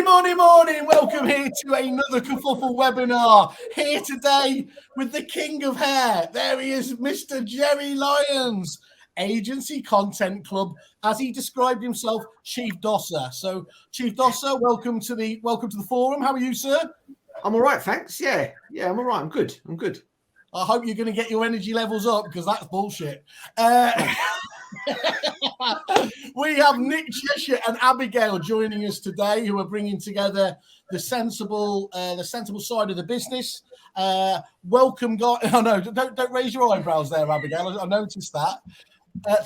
Morning. Welcome here to another Kerfuffle webinar. Here today with the king of hair. There he is, Mr. Jerry Lyons, Agency Content Club, as he described himself, Chief Dosser. So, Chief Dosser, welcome to the forum. How are you, sir? I'm all right, thanks. Yeah, I'm all right. I'm good. I hope you're going to get your energy levels up because that's bullshit. We have Nick Cheshire and Abigail joining us today, who are bringing together the sensible side of the business. Welcome, guys. Oh no, don't raise your eyebrows there, Abigail. I noticed that.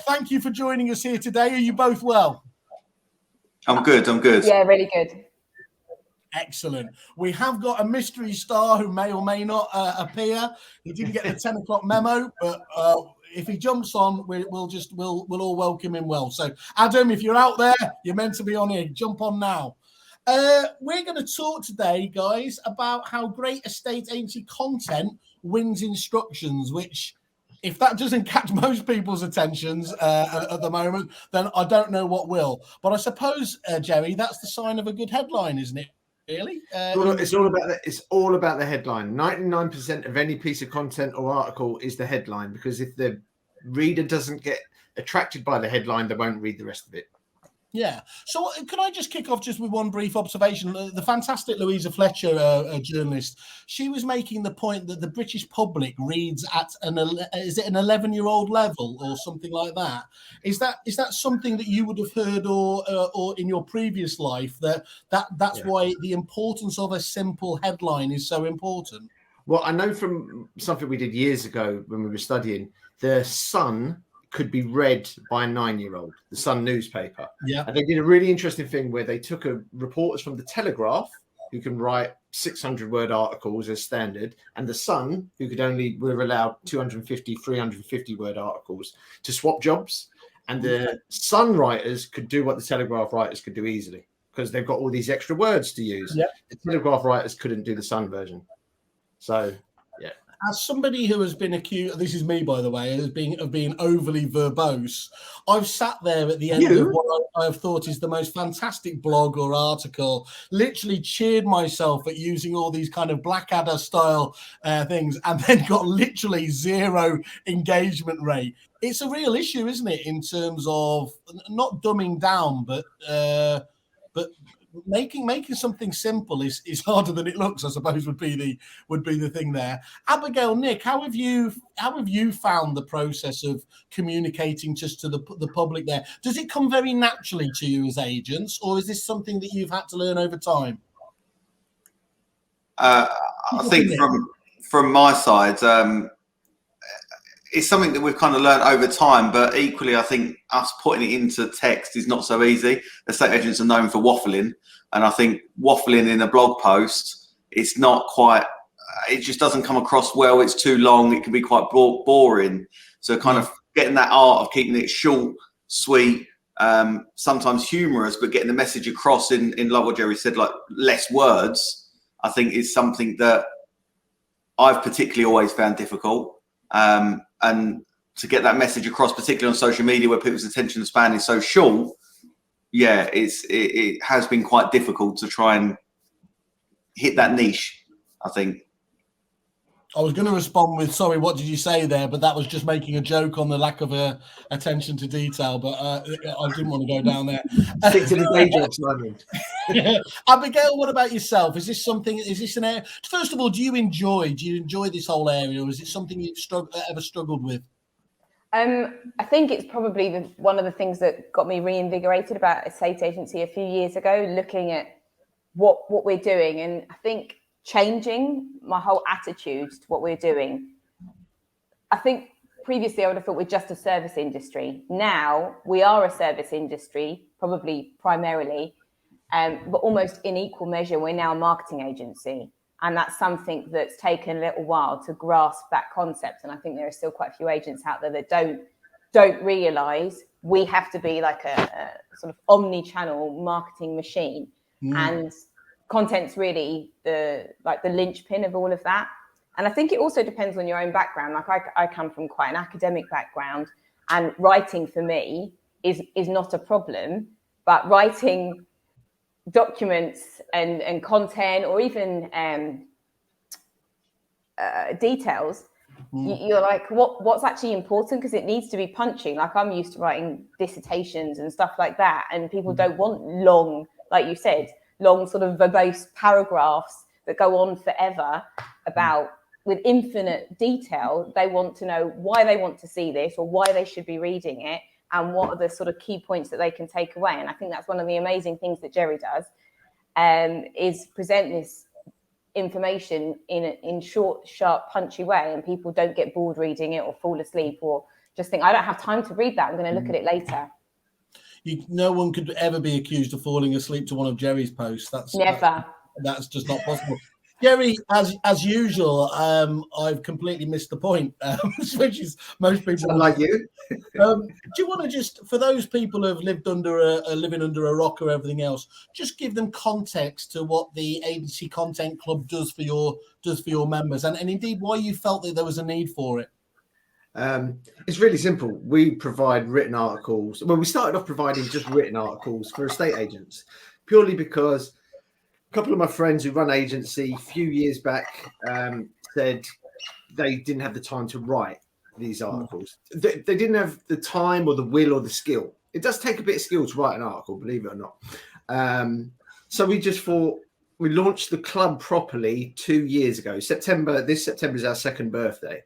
Thank you for joining us here today. Are you both well? I'm good. Yeah, really good. Excellent. We have got a mystery star who may or may not appear. He didn't get the 10 o'clock memo, but if he jumps on, we'll all welcome him well. So, Adam, if you're out there, you're meant to be on here. Jump on now. We're going to talk today, guys, about how great estate agency content wins instructions, which, if that doesn't catch most people's attentions at the moment, then I don't know what will. But I suppose, Jerry, that's the sign of a good headline, isn't it? Really? It's all about the headline. 99% of any piece of content or article is the headline, because if the reader doesn't get attracted by the headline, they won't read the rest of it. Yeah. So can I just kick off just with one brief observation? The fantastic Louisa Fletcher, a journalist, she was making the point that the British public reads at an 11-year-old level or something like that. Is that something that you would have heard or in your previous life that's why the importance of a simple headline is so important? Well, I know from something we did years ago when we were studying, the Sun could be read by a 9-year-old, the Sun newspaper. Yeah. And they did a really interesting thing where they took reporters from the Telegraph, who can write 600-word articles as standard, and the Sun, who were allowed 250, 350-word articles, to swap jobs. And the Sun writers could do what the Telegraph writers could do easily, because they've got all these extra words to use. Yeah. The Telegraph writers couldn't do the Sun version. So, yeah. As somebody who has been accused, this is me, by the way, of being overly verbose, I've sat there at the end of what I have thought is the most fantastic blog or article, literally cheered myself at using all these kind of Blackadder style things, and then got literally zero engagement rate. It's a real issue, isn't it, in terms of not dumbing down, but making something simple is harder than it looks, I suppose, would be the thing there. Abigail, Nick, how have you found the process of communicating just to the public there? Does it come very naturally to you as agents, or is this something that you've had to learn over time? I think from my side, it's something that we've kind of learned over time, but equally, I think us putting it into text is not so easy. Estate agents are known for waffling, and I think waffling in a blog post, it's not quite, it just doesn't come across well. It's too long. It can be quite boring. So kind of getting that art of keeping it short, sweet, sometimes humorous, but getting the message across in like what Jerry said, like less words, I think is something that I've particularly always found difficult. And to get that message across, particularly on social media where people's attention span is so short, it has been quite difficult to try and hit that niche, I think. I was going to respond with, sorry, what did you say there? But that was just making a joke on the lack of attention to detail. But I didn't want to go down there. Stick to the day jobs, Simon. Abigail, what about yourself? Is this an area? First of all, do you enjoy this whole area, or is it something you've ever struggled with? I think it's probably one of the things that got me reinvigorated about estate agency a few years ago, looking at what we're doing, and I think changing my whole attitude to what we're doing. I think previously I would have thought we're just a service industry. Now we are a service industry, probably primarily, but almost in equal measure, we're now a marketing agency. And that's something that's taken a little while to grasp that concept. And I think there are still quite a few agents out there that don't realise we have to be like a sort of omni-channel marketing machine. And content's really the linchpin of all of that. And I think it also depends on your own background. Like I come from quite an academic background, and writing for me is not a problem, but writing documents and content, or even details, you're like, what's actually important? Because it needs to be punchy. Like, I'm used to writing dissertations and stuff like that, and people don't want long, like you said, long sort of verbose paragraphs that go on forever about with infinite detail. They want to know why they want to see this, or why they should be reading it, and what are the sort of key points that they can take away. And I think that's one of the amazing things that Jerry does, is present this information in short, sharp, punchy way, and people don't get bored reading it or fall asleep or just think, I don't have time to read that, I'm going to look at it later. No one could ever be accused of falling asleep to one of Jerry's posts. That's never. That's just not possible. Jerry, as usual, I've completely missed the point, which is most people like you. Do you want to just, for those people who have lived living under a rock or everything else, just give them context to what the Agency Content Club does for your members, and indeed why you felt that there was a need for it? It's really simple. We provide written articles. Well, we started off providing just written articles for estate agents, purely because a couple of my friends who run agency a few years back said they didn't have the time to write these articles. They didn't have the time or the will or the skill. It does take a bit of skill to write an article, believe it or not. So we just thought, we launched the club properly 2 years ago. This September is our second birthday.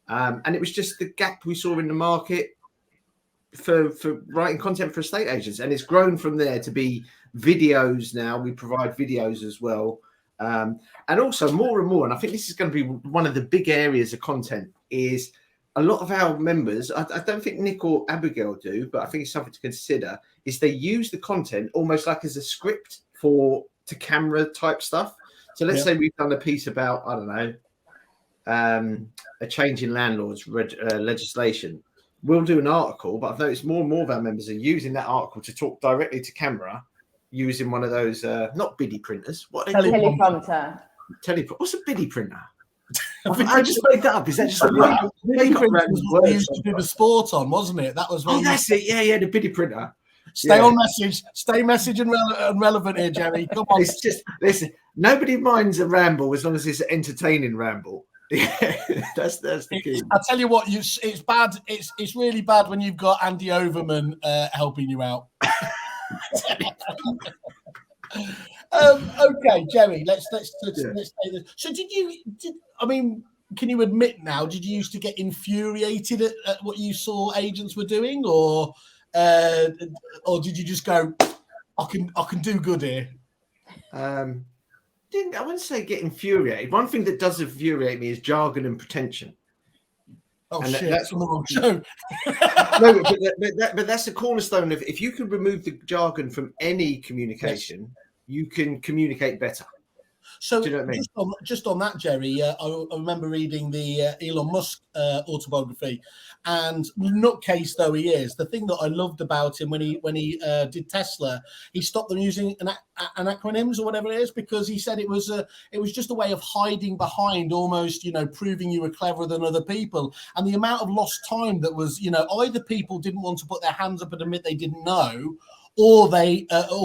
And it was just the gap we saw in the market for writing content for estate agents. And it's grown from there to be videos now. We provide videos as well. And also more and more, and I think this is going to be one of the big areas of content, is a lot of our members, I don't think Nick or Abigail do, but I think it's something to consider, is they use the content almost like as a script to camera type stuff. So let's say we've done a piece about, I don't know, a change in landlords legislation. We'll do an article, but I've noticed more and more of our members are using that article to talk directly to camera using one of those, not biddy printers. What are they called? Teleprompter. What's a biddy printer? I just made that up. Is that just a biddy printer was what they used to do the sport on, wasn't it? That was. That's it. Yeah, the biddy printer. Stay on message. Stay message and relevant here, Jerry. Come on. It's just, listen, nobody minds a ramble as long as it's an entertaining ramble. Yeah, that's the key. I tell you what, it's bad. It's really bad when you've got Andy Overman helping you out. Okay, Jerry. Let's take this. So, can you admit now? Did you used to get infuriated at what you saw agents were doing, or did you just go, I can do good here? I wouldn't say get infuriated. One thing that does infuriate me is jargon and pretension. Oh, and shit, that's on the wrong show. No, but that's the cornerstone of, if you can remove the jargon from any communication, you can communicate better. So, do you know what I mean? just on that, Jerry, I remember reading the Elon Musk autobiography, and nutcase though he is, the thing that I loved about him when he did Tesla, he stopped them using acronyms or whatever it is, because he said it was just a way of hiding behind, almost, proving you were cleverer than other people, and the amount of lost time that was, either people didn't want to put their hands up and admit they didn't know, or they got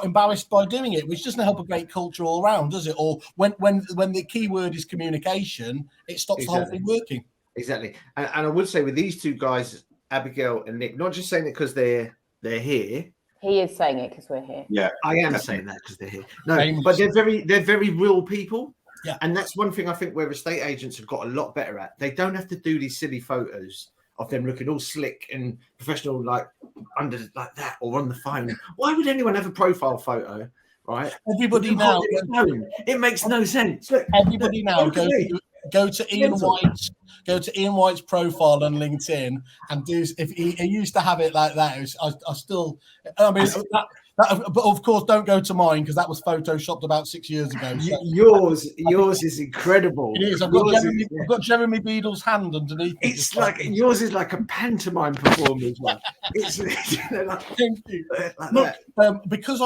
embarrassed by doing it, which doesn't help a great culture all around, does it? Or when the key word is communication, it stops the whole thing working. Exactly. And I would say with these two guys, Abigail and Nick, not just saying it because they're here. He is saying it because we're here. Yeah, I am saying that because they're here. No, but they're very real people. Yeah. And that's one thing I think where estate agents have got a lot better at. They don't have to do these silly photos of them looking all slick and professional, like under like that, or on the phone. Why would anyone have a profile photo, right? Everybody now, it makes no sense. Look, everybody now go to Ian White's profile on LinkedIn and do. If he used to have it like that, but of course, don't go to mine because that was photoshopped about 6 years ago. So. Yours is incredible. It is. I've got Jeremy Beadle's hand underneath. It's like yours is like a pantomime performance. It's thank you. Because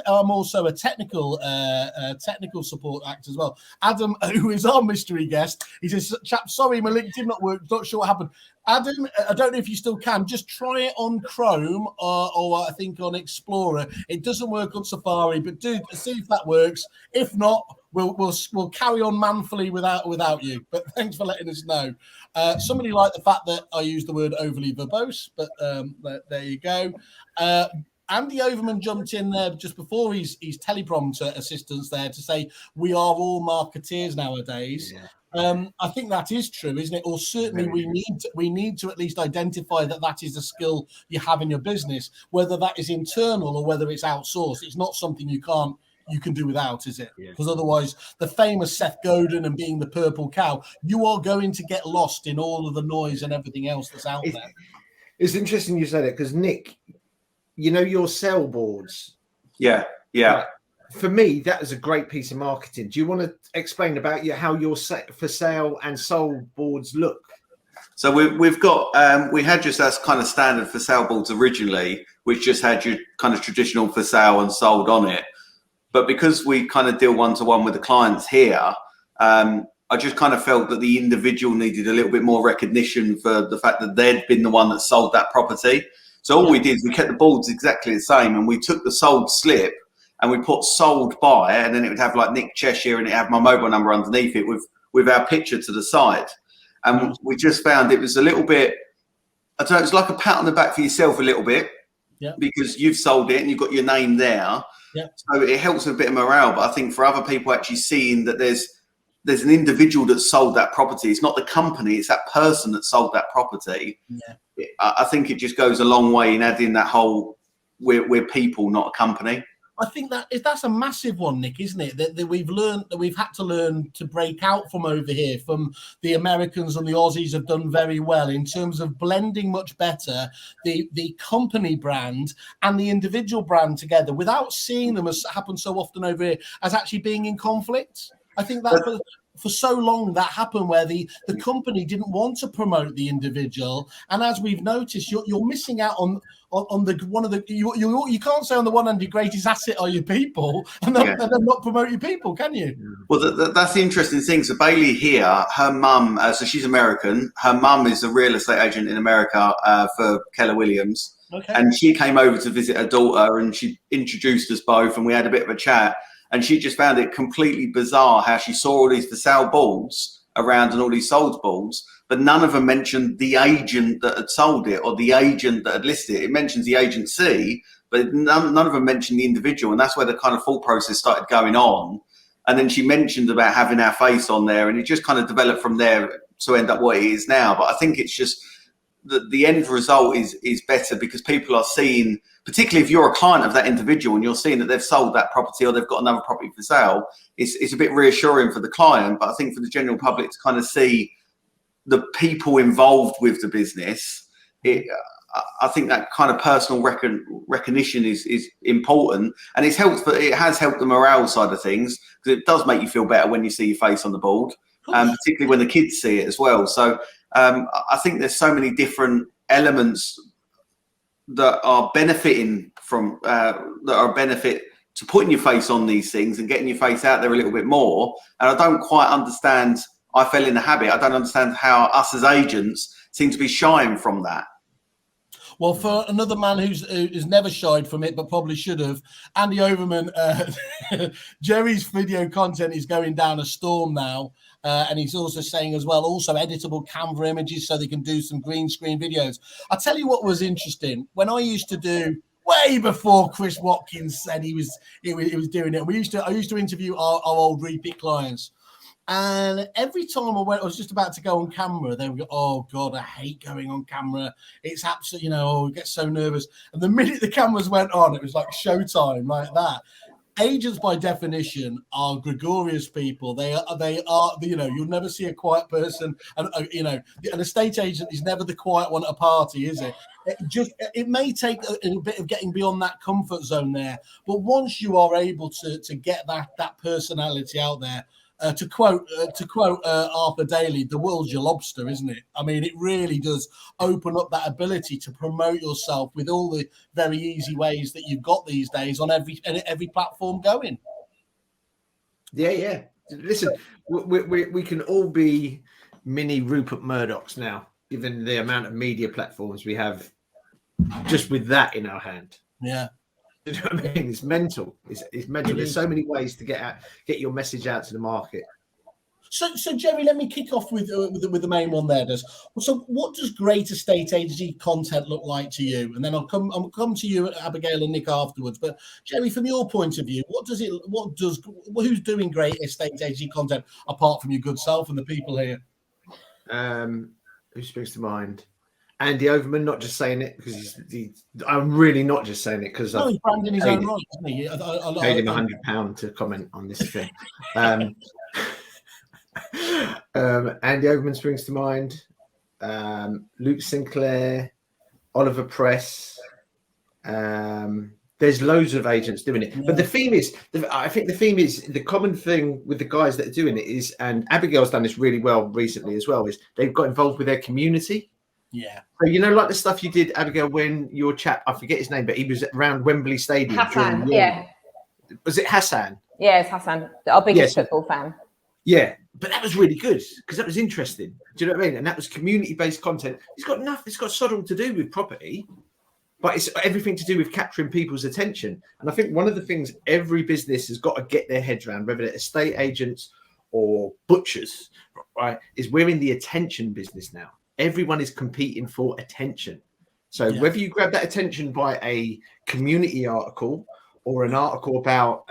I'm also a technical support actor as well. Adam, who is our mystery guest, he says, "Chap, sorry, my link did not work. Not sure what happened." Adam, I don't know if you still can. Just try it on Chrome or I think on Explorer. It doesn't work on Safari, but do see if that works. If not, we'll carry on manfully without you. But thanks for letting us know. Somebody liked the fact that I used the word overly verbose, but there you go. Andy Overman jumped in there just before his teleprompter assistance there to say we are all marketeers nowadays. Yeah. I think that is true, isn't it? Or certainly we need to at least identify that is a skill you have in your business, whether that is internal or whether it's outsourced. It's not something you can do without, is it? Because otherwise, the famous Seth Godin and being the purple cow, you are going to get lost in all of the noise and everything else that's out there. It's interesting you said it because Nick, you know your sell boards. Yeah. For me, that is a great piece of marketing. Do you want to explain about how your for sale and sold boards look? So we've got we had just as kind of standard for sale boards originally, which just had your kind of traditional for sale and sold on it. But because we kind of deal one-to-one with the clients here, I just kind of felt that the individual needed a little bit more recognition for the fact that they'd been the one that sold that property. So all we did is we kept the boards exactly the same, and we took the sold slip and we put sold by, and then it would have like Nick Cheshire and it have my mobile number underneath it with our picture to the side. And we just found it was a little bit, I don't know, it's like a pat on the back for yourself a little bit, because you've sold it and you've got your name there. Yeah. So it helps with a bit of morale. But I think for other people actually seeing that there's an individual that sold that property, it's not the company, it's that person that sold that property. Yeah. I think it just goes a long way in adding that whole we're people, not a company. I think that's a massive one, Nick, isn't it? That we've had to learn to break out from over here. From the Americans and the Aussies have done very well in terms of blending much better the company brand and the individual brand together without seeing them, as happens so often over here, as actually being in conflict. I think that for so long that happened where the company didn't want to promote the individual, and as we've noticed, you're missing out on the one of the you can't say on the one hand your greatest asset are your people and then not promote your people, can you? Well, that's the interesting thing. So Bailey here, her mum, so she's American. Her mum is a real estate agent in America for Keller Williams. Okay. And she came over to visit her daughter, and she introduced us both, and we had a bit of a chat. And she just found it completely bizarre how she saw all these for sale boards around and all these sold boards, but none of them mentioned the agent that had sold it or the agent that had listed it. It mentions the agency, but none of them mentioned the individual. And that's where the kind of thought process started going on. And then she mentioned about having our face on there, and it just kind of developed from there to end up what it is now. But I think it's just the end result is better because people are seeing, particularly if you're a client of that individual and you're seeing that they've sold that property or they've got another property for sale, it's a bit reassuring for the client. But I think for the general public to kind of see the people involved with the business, I think that kind of personal recognition is important, and it has helped the morale side of things, because it does make you feel better when you see your face on the board, particularly when the kids see it as well. So I think there's so many different elements that are benefiting from benefit to putting your face on these things and getting your face out there a little bit more. And I don't quite understand. I fell in the habit. I don't understand how us as agents seem to be shying from that. Well, for another man who's never shied from it, but probably should have, Andy Overman, Jerry's video content is going down a storm now. And he's also saying as well, also editable Canva images so they can do some green screen videos. I'll tell you what was interesting. When I used to do, way before Chris Watkins said he was doing it, I used to interview our old repeat clients. And every time I was just about to go on camera, they would go, "Oh God, I hate going on camera. It's absolutely, I get so nervous." And the minute the cameras went on, it was like showtime, like that. Agents, by definition, are gregarious people. They are. You'll never see a quiet person, and an estate agent is never the quiet one at a party, is it? It may take a bit of getting beyond that comfort zone there, but once you are able to get that personality out there. To quote Arthur Daly, the world's your lobster, isn't it? I mean, it really does open up that ability to promote yourself with all the very easy ways that you've got these days on every platform going. Yeah. Listen, we can all be mini Rupert Murdochs now. given the amount of media platforms we have just with that in our hand. Yeah. You know what I mean? It's mental. It's mental. There's so many ways to get your message out to the market. So Jerry, let me kick off with the main one there. So what does great estate agency content look like to you? And then I'll come to you, Abigail and Nick, afterwards. But Jerry, from your point of view, who's doing great estate agency content apart from your good self and the people here? Who springs to mind? Andy Overman, not just saying it because I'm really not just saying it because he's branding his own right, isn't he? I paid him £100 to comment on this thing. Andy Overman springs to mind. Luke Sinclair, Oliver Press. There's loads of agents doing it, but the theme is, I think the theme is the common thing with the guys that are doing it is, and Abigail's done this really well recently as well, is they've got involved with their community. Yeah. So, you know, like the stuff you did, Abigail, when your chap, I forget his name, but he was around Wembley Stadium. Hassan, yeah. Was it Hassan? Yeah, it's Hassan, our biggest football fan. Yeah, but that was really good because that was interesting. Do you know what I mean? And that was community-based content. It's got sod all to do with property, but it's everything to do with capturing people's attention. And I think one of the things every business has got to get their heads around, whether they're estate agents or butchers, right, is we're in the attention business now. Everyone is competing for attention. So whether you grab that attention by a community article or an article about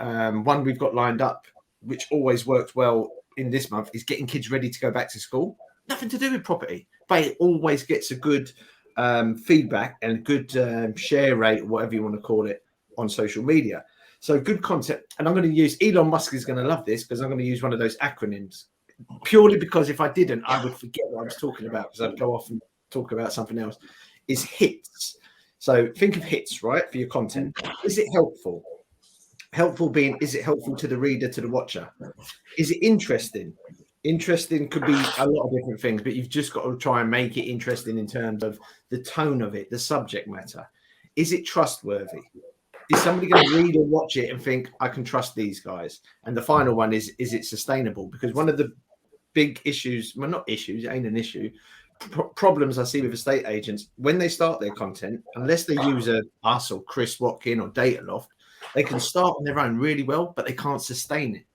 one we've got lined up, which always works well in this month, is getting kids ready to go back to school. Nothing to do with property, but it always gets a good feedback and good share rate, or whatever you want to call it, on social media. So good content. And I'm going to use, Elon Musk is going to love this because I'm going to use one of those acronyms. Purely because if I didn't, I would forget what I was talking about because I'd go off and talk about something else. Is HITS. So think of HITS, right, for your content. Is it helpful? Helpful being, is it helpful to the reader, to the watcher? Is it interesting? Interesting could be a lot of different things, but you've just got to try and make it interesting in terms of the tone of it, the subject matter. Is it trustworthy? Is somebody going to read or watch it and think, I can trust these guys? And the final one is it sustainable? Because one of the big issues, well, not issues, it ain't an issue, problems I see with estate agents, when they start their content, unless they use us or Chris Watkin or Dataloft, they can start on their own really well, but they can't sustain it.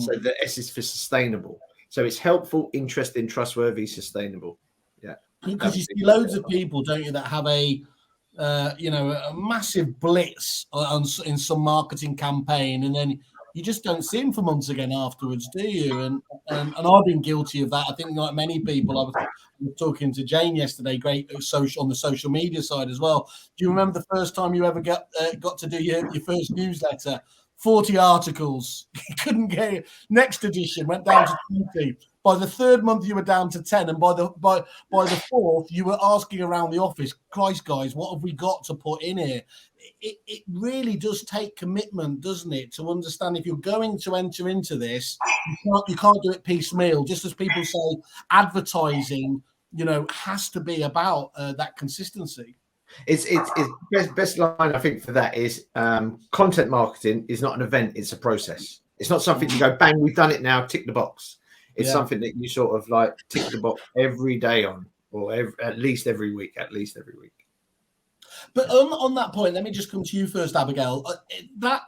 So the S is for sustainable. So it's helpful, interesting, trustworthy, sustainable. Yeah. Because you see loads of people, don't you, that have a massive blitz in some marketing campaign, and then you just don't see him for months again afterwards, do you? And I've been guilty of that. I think, like many people, I was talking to Jane yesterday, great on the social media side as well. Do you remember the first time you ever got to do your first newsletter? 40 articles. You couldn't get it. Next edition went down to 20. By the third month, you were down to 10, and by the fourth, you were asking around the office, Christ, guys, what have we got to put in here? It really does take commitment, doesn't it, to understand if you're going to enter into this, you can't do it piecemeal. Just as people say, advertising, has to be about that consistency. It's best line I think for that is content marketing is not an event, it's a process. It's not something you go bang, we've done it now, tick the box. It's something that you sort of like tick the box every day on, or at least every week. But on that point, let me just come to you first, Abigail. That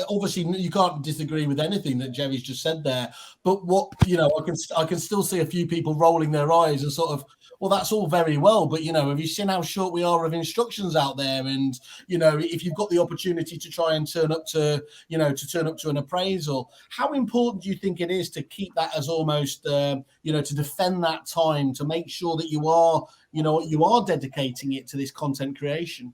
obviously you can't disagree with anything that Jerry's just said there. But what I can still see a few people rolling their eyes and sort of, well, that's all very well, but have you seen how short we are of instructions out there? And if you've got the opportunity to try and turn up to an appraisal, how important do you think it is to keep that as almost to defend that time, to make sure that you are dedicating it to this content creation?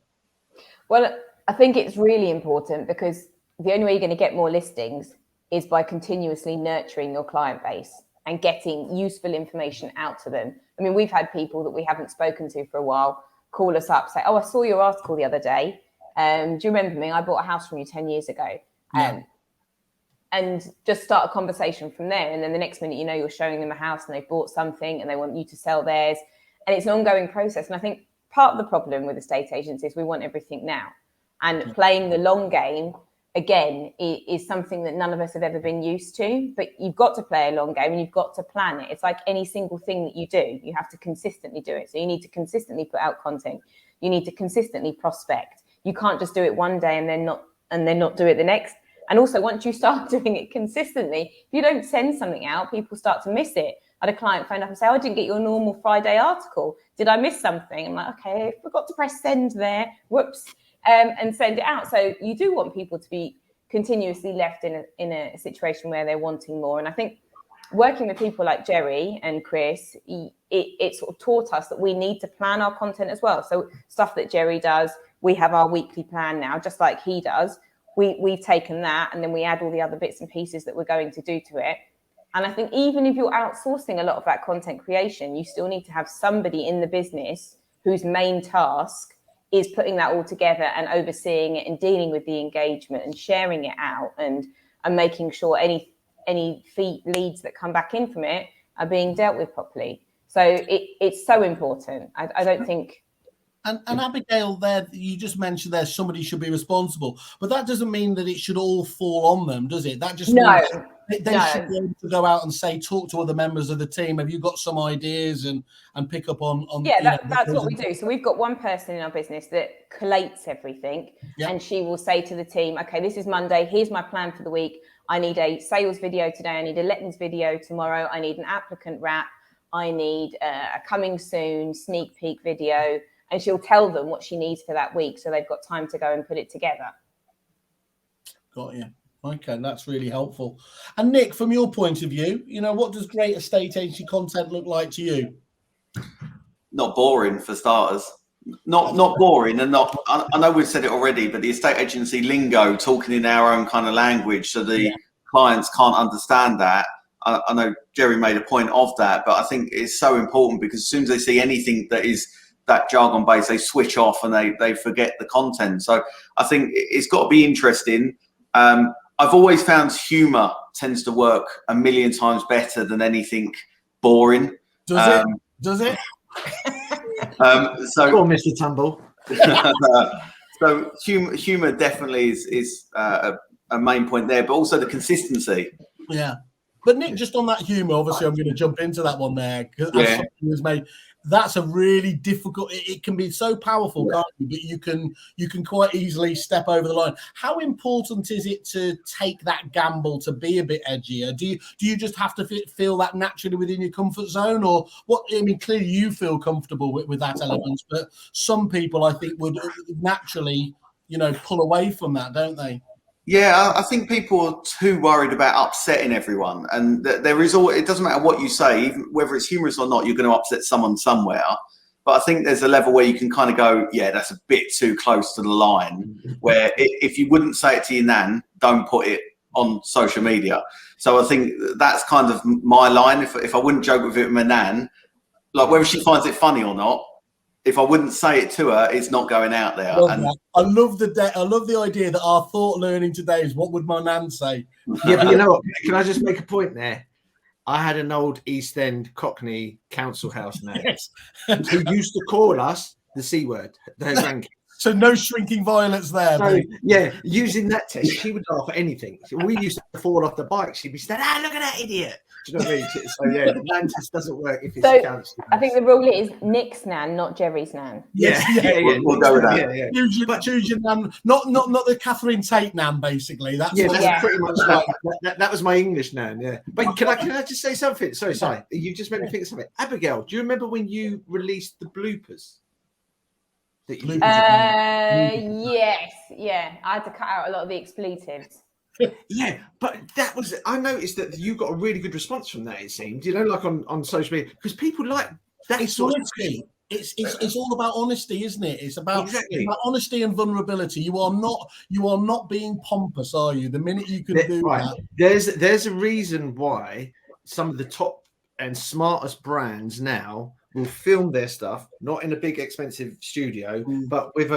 Well, I think it's really important because the only way you're going to get more listings is by continuously nurturing your client base and getting useful information out to them. I mean, we've had people that we haven't spoken to for a while call us up, say, oh, I saw your article the other day. Do you remember me? I bought a house from you 10 years ago. And just start a conversation from there. And then the next minute, you're showing them a house and they've bought something and they want you to sell theirs. And it's an ongoing process. And I think part of the problem with estate agents is we want everything now. And playing the long game, again, is something that none of us have ever been used to. But you've got to play a long game and you've got to plan it. It's like any single thing that you do, you have to consistently do it. So you need to consistently put out content. You need to consistently prospect. You can't just do it one day and then not do it the next. And also, once you start doing it consistently, if you don't send something out, people start to miss it. I had a client phone up and say, "Oh, I didn't get your normal Friday article. Did I miss something?" I'm like, "Okay, I forgot to press send there. Whoops." And send it out. So you do want people to be continuously left in a situation where they're wanting more. And I think working with people like Jerry and Chris, it sort of taught us that we need to plan our content as well. So stuff that Jerry does, we have our weekly plan now, just like he does. We've taken that and then we add all the other bits and pieces that we're going to do to it. And I think even if you're outsourcing a lot of that content creation, you still need to have somebody in the business whose main task is putting that all together and overseeing it and dealing with the engagement and sharing it out and making sure any leads that come back in from it are being dealt with properly. So it's so important. I don't think. And Abigail, there you just mentioned there somebody should be responsible, but that doesn't mean that it should all fall on them, does it? That just means they should be able to go out and say, talk to other members of the team. Have you got some ideas and pick up on? Yeah, that's what we do. So we've got one person in our business that collates everything, and she will say to the team, "Okay, this is Monday. Here's my plan for the week. I need a sales video today. I need a lettings video tomorrow. I need an applicant wrap. I need a coming soon sneak peek video." And she'll tell them what she needs for that week, so they've got time to go and put it together. Got you. Okay, that's really helpful. And Nick, from your point of view, what does great estate agency content look like to you? Not boring, for starters. Not boring, and not. I know we've said it already, but the estate agency lingo, talking in our own kind of language, so the clients can't understand that. I know Jerry made a point of that, but I think it's so important because as soon as they see anything that is that jargon base, they switch off and they forget the content. So I think it's got to be interesting. I've always found humour tends to work a million times better than anything boring. Does it? So, go on, Mr. Tumble. So humour definitely is a main point there, but also the consistency. Yeah. But Nick, just on that humour, obviously I'm going to jump into that one there because that's a really difficult. It can be so powerful, can't you? But you can quite easily step over the line. How important is it to take that gamble to be a bit edgier? Do you just have to feel that naturally within your comfort zone, or what? I mean, clearly you feel comfortable with that element, but some people I think would naturally, pull away from that, don't they? Yeah, I think people are too worried about upsetting everyone, and there is it doesn't matter what you say, even whether it's humorous or not, you're going to upset someone somewhere. But I think there's a level where you can kind of go, yeah, that's a bit too close to the line, where if you wouldn't say it to your nan, don't put it on social media. So I think that's kind of my line. If I wouldn't joke with it with my nan, like whether she finds it funny or not, if I wouldn't say it to her, it's not going out there. I love the idea that our thought learning today is, what would my nan say? Yeah, but you know what? Can I just make a point there? I had an old East End Cockney council house nan who used to call us the C word. Their grandkids. So no shrinking violets there. So, yeah, using that test, she would laugh at anything. We used to fall off the bike. She'd be saying, look at that idiot. Do you know what I mean? So, yeah, the nan test doesn't work if it's a council. I think the rule is Nick's nan, not Jerry's nan. Yeah. We'll go with that. Yeah. Choose your nan, not the Catherine Tate nan, basically. That's pretty much like that was my English nan, yeah. But can I just say something? Sorry. You just made me think of something. Abigail, do you remember when you released the bloopers? Yes, yeah. I had to cut out a lot of the expletives. Yeah, but I noticed that you got a really good response from that, it seemed, like on social media, because people like that. It's honesty. It's all about honesty, isn't it? It's about honesty and vulnerability. You are not being pompous, are you? The minute you can do that. There's a reason why some of the top and smartest brands now will film their stuff not in a big expensive studio, but with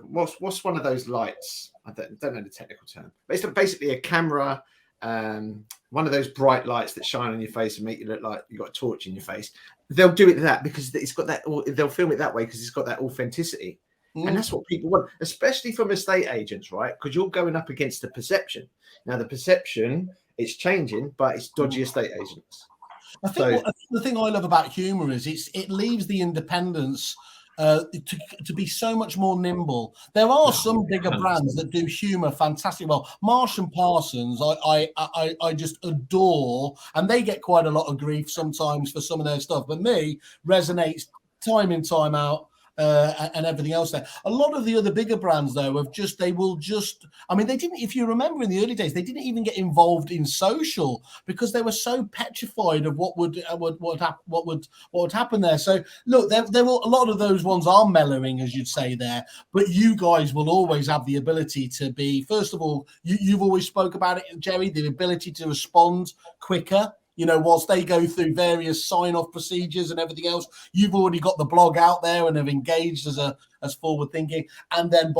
what's one of those lights? I don't know the technical term, but it's basically a camera, one of those bright lights that shine on your face and make you look like you got a torch in your face. They'll do it that because it's got that. They'll film it that way because it's got that authenticity. And that's what people want, especially from estate agents, right? Because you're going up against the perception. Now, the perception, it's changing, but it's dodgy estate agents. I think the thing I love about humour is it leaves the independence to be so much more nimble. There are some bigger brands that do humour fantastic well. Marsh and Parsons, I just adore, and they get quite a lot of grief sometimes for some of their stuff, but me resonates time in, time out. And everything else there. A lot of the other bigger brands, though, they didn't, if you remember in the early days, they didn't even get involved in social because they were so petrified of what would happen there. So look, there were a lot of those ones are mellowing, as you'd say there, but you guys will always have the ability to be, first of all, you've always spoke about it, Jerry, the ability to respond quicker. You know, whilst they go through various sign-off procedures and everything else, you've already got the blog out there and have engaged as forward-thinking. And then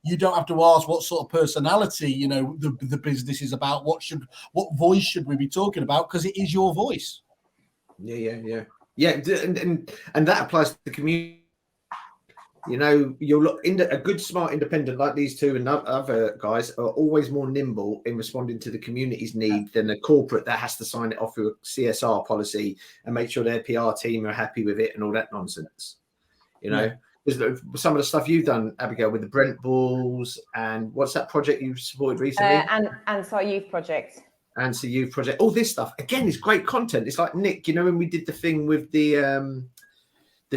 you don't have to ask what sort of personality, you know, the business is about. What voice should we be talking about? Because it is your voice. Yeah. And that applies to the community. You know, a good, smart independent like these two and other guys are always more nimble in responding to the community's need than a corporate that has to sign it off with a CSR policy and make sure their PR team are happy with it and all that nonsense. You know, some of the stuff you've done, Abigail, with the Brent Bulls and what's that project you've supported recently? Answer Youth Project. Answer Youth Project. All this stuff again is great content. It's like Nick, you know, when we did the thing with the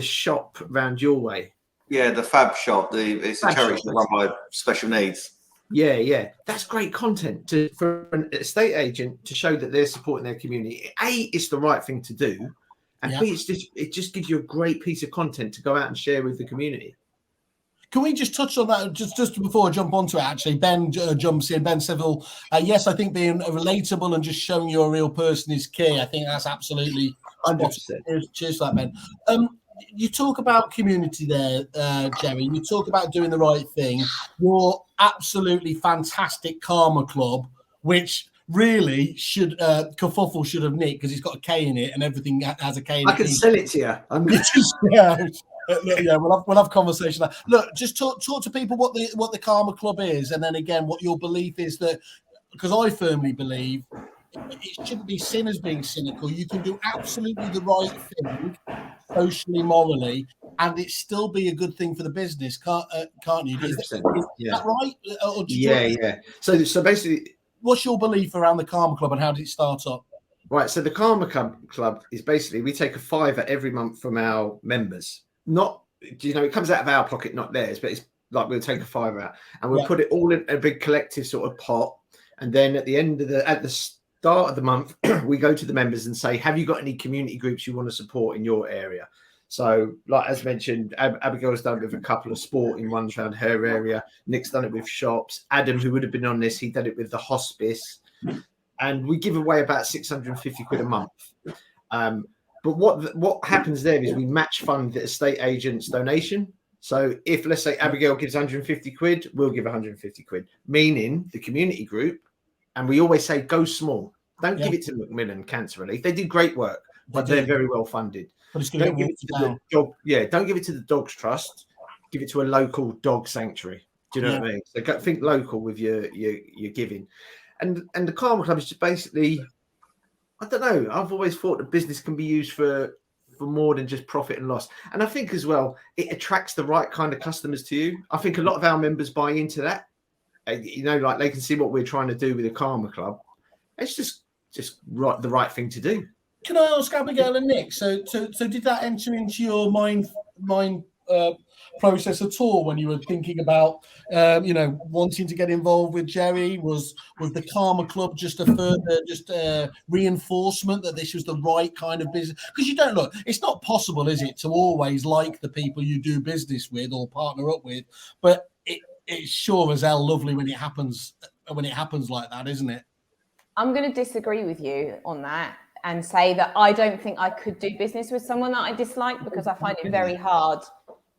shop round your way. Yeah, the Fab Shop. It's a charity run by special needs. Yeah. That's great content for an estate agent to show that they're supporting their community. A, it's the right thing to do. And B, it just gives you a great piece of content to go out and share with the community. Can we just touch on that just before I jump onto it? Actually, Ben jumps in. Ben Civil, yes, I think being relatable and just showing you're a real person is key. I think that's absolutely 100%. Cheers for that, Ben. You talk about community there, Jerry. You talk about doing the right thing. Your absolutely fantastic Karma Club, which really should Kerfuffle should have nicked because it's got a K in it and everything has a K in it. I can sell it to you. We'll have conversation. Look, just talk to people what the Karma Club is, and then again what your belief is, that because I firmly believe it shouldn't be seen as being cynical. You can do absolutely the right thing, socially, morally, and it still be a good thing for the business, can't you? Is that right? Yeah. So basically, what's your belief around the Karma Club and how did it start up? Right. So the Karma Club is basically we take a £5 every month from our members. Not, you know, it comes out of our pocket, not theirs, but it's like we'll take a £5 out and we'll put it all in a big collective sort of pot. And then at the start of the month, we go to the members and say, have you got any community groups you want to support in your area? So, like as mentioned, Abigail's done it with a couple of sporting ones around her area. Nick's done it with shops. Adam, who would have been on this, he did it with the hospice. And we give away about 650 quid a month. But what happens there is we match fund the estate agent's donation. So if, let's say, Abigail gives 150 quid, we'll give 150 quid, meaning the community group. And we always say, go small. Don't give it to Macmillan Cancer Relief. They do great work, but they're very well funded. Don't give it to the dog. Yeah, don't give it to the Dogs Trust. Give it to a local dog sanctuary. Do you know what I mean? So think local with your giving. And the Karma Club is just basically, I don't know. I've always thought that business can be used for more than just profit and loss. And I think as well, it attracts the right kind of customers to you. I think a lot of our members buy into that. You know, like they can see what we're trying to do with the Karma Club. It's just the right thing to do. Can I ask Abigail and Nick? So did that enter into your mind process at all when you were thinking about, wanting to get involved with Jerry? Was the Karma Club just a further reinforcement that this was the right kind of business? Because you don't look, it's not possible, is it, to always like the people you do business with or partner up with, but it's sure as hell lovely when it happens like that, isn't it? I'm going to disagree with you on that and say that I don't think I could do business with someone that I dislike, because I find it very hard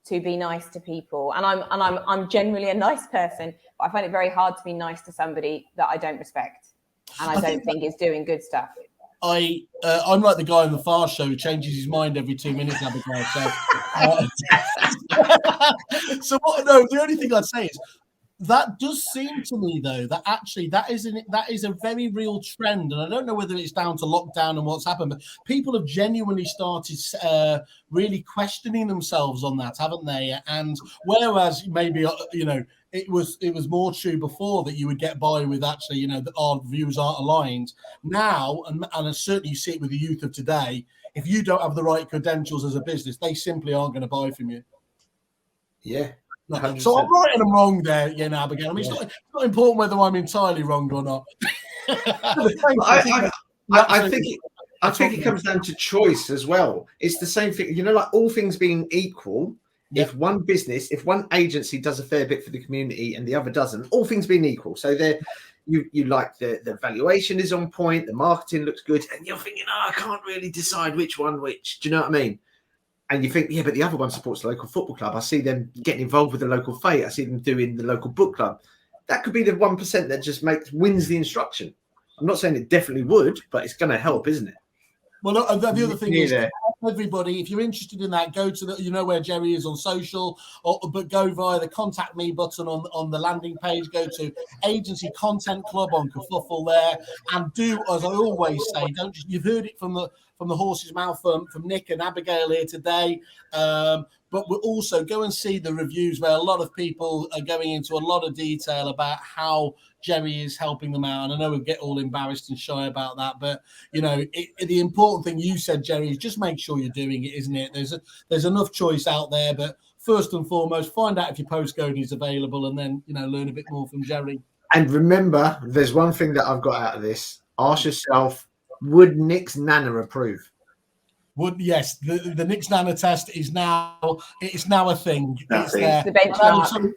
to be nice to people. And I'm generally a nice person, but I find it very hard to be nice to somebody that I don't respect and I don't think is doing good stuff. I'm like the guy on the Far Show who changes his mind every 2 minutes, Abigail. So, So what? No, the only thing I'd say is that does seem to me, though, that actually that is a very real trend, and I don't know whether it's down to lockdown and what's happened, but people have genuinely started really questioning themselves on that, haven't they? And whereas maybe it was more true before that you would get by with actually that our views aren't aligned now, and certainly you see it with the youth of today. If you don't have the right credentials as a business, they simply aren't going to buy from you. Yeah. 100%. So I'm right and I'm wrong there, Abigail. I mean, Yeah. it's not important whether I'm entirely wrong or not. I think it comes down to choice as well. It's the same thing, like all things being equal. Yep. If one agency does a fair bit for the community and the other doesn't, all things being equal, so you like the valuation is on point, the marketing looks good, and you're thinking, I can't really decide which one which. Do you know what I mean? And you think, yeah, but the other one supports the local football club. I see them getting involved with the local fete. I see them doing the local book club. That could be the 1% that just wins the instruction. I'm not saying it definitely would, but it's going to help, isn't it? Well, the other thing is, everybody, if you're interested in that, go to where Jerry is on social, but go via the contact me button on the landing page. Go to Agency Content Club on Kerfuffle there, and do as I always say. You've heard it from the horse's mouth from Nick and Abigail here today. But we'll also go and see the reviews where a lot of people are going into a lot of detail about how Jerry is helping them out. And I know we'll get all embarrassed and shy about that, but the important thing you said, Jerry, is just make sure you're doing it, isn't it? There's enough choice out there, but first and foremost, find out if your postcode is available, and then learn a bit more from Jerry. And remember, there's one thing that I've got out of this. Ask yourself, would Nick's Nana approve? Yes, the Nick's Nana test is now a thing. It's the benchmark.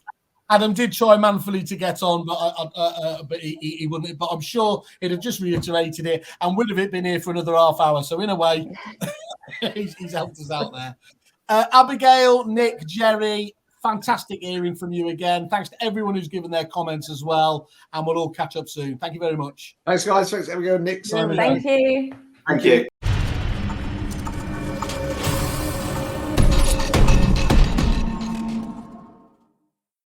Adam did try manfully to get on, but he wouldn't. But I'm sure he'd have just reiterated it, and would have been here for another half hour. So in a way, he's helped us out there. Abigail, Nick, Jerry, fantastic hearing from you again. Thanks to everyone who's given their comments as well, and we'll all catch up soon. Thank you very much. Thanks, guys. Thanks, Abigail, Nick, Simon. Thank you. Thank you.